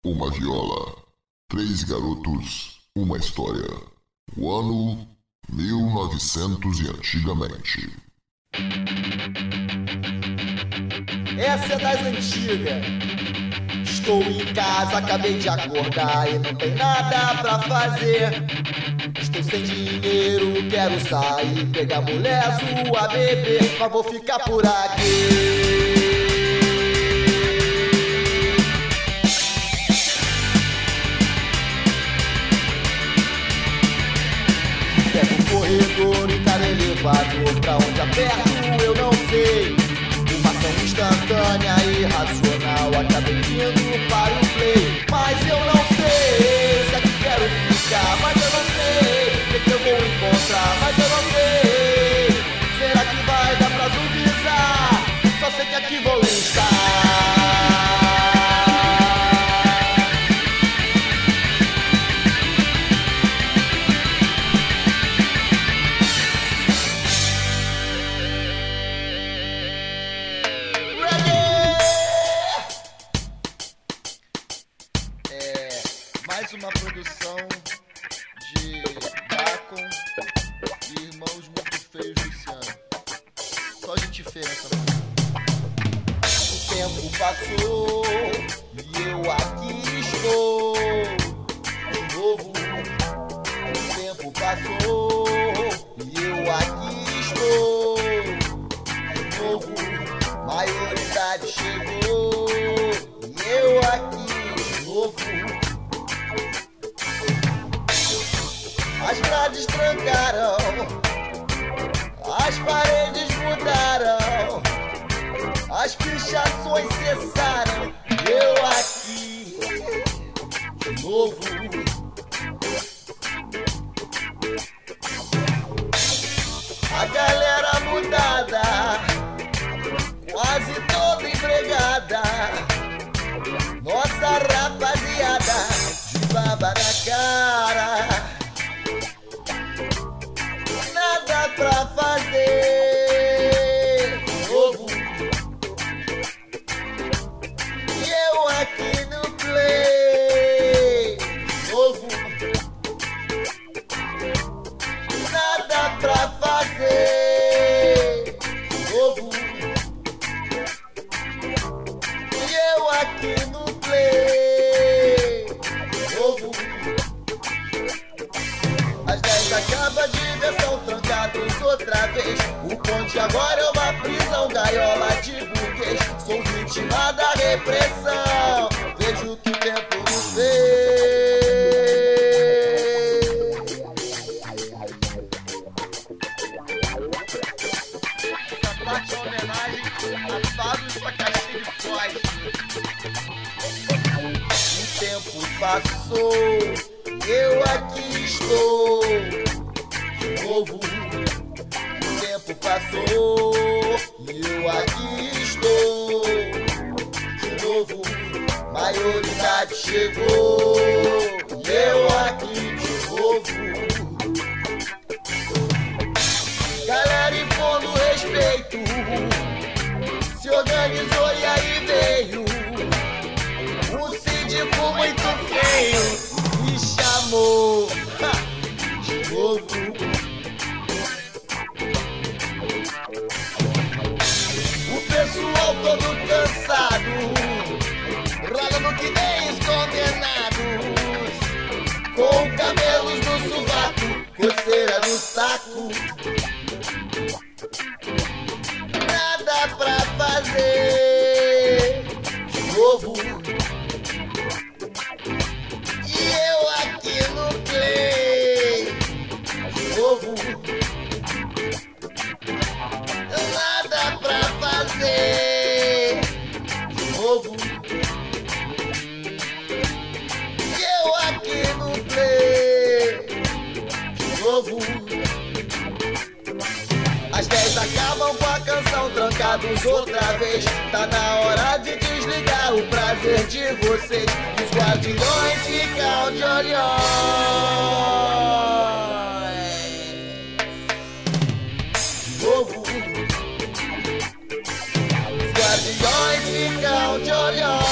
uma viola, três garotos, uma história. O ano 1900 e antigamente. Essa é das antigas. Estou em casa, acabei de acordar e não tem nada pra fazer. Estou sem dinheiro, quero sair, pegar mulher, zoar, beber, mas vou ficar por aqui. Pego o corredor e cada elevador, pra onde aperto eu não sei. Uma ação instantânea e irracional, acabei vindo para o play. Mas eu não sei se aqui quero ficar, mas eu não sei o que eu vou encontrar, mas eu não sei. Será que vai dar pra zumbizar? Só sei que aqui vou estar. Mais uma produção de Bacon e irmãos muito feios Luciano. Só gente feia nessa música. O tempo passou e eu aqui estou de novo. O tempo passou e eu aqui estou de novo. Maioridade chegou e eu aqui de novo. As grades trancaram, as paredes mudaram, as pichações cessaram, eu aqui de novo. A galera mudada, quase toda empregada, nossa rapaziada de baba na cara. Nada pra fazer novo. E eu aqui no play novo. Nada pra fazer novo. E eu aqui no play novo. Às 10 acaba a diversão, trancados outra vez. O ponte agora é uma prisão, gaiola de burguês. Sou vítima da repressão, vejo que o tempo nos fez. Essa parte é uma homenagem a Fábio e sua caixinha de Foz. O tempo passou, eu aqui estou de novo. O tempo passou e eu aqui estou de novo. Maioridade chegou e eu aqui de novo. Galera impondo respeito, se organizou e aí veio um síndico muito feio, me chamou de novo. O pessoal todo cansado, rolando que nem os condenados, com cabelos no sovaco, coceira no saco. Nada pra fazer de novo. E eu aqui no play de novo. Nada pra fazer de novo. E eu aqui no play de novo. As 10 acabam com a canção, trancados outra vez. Tá na hora de desligar o prazer de vocês. Os guardiões ficam de olhões. De novo. Os guardiões ficam de olhões.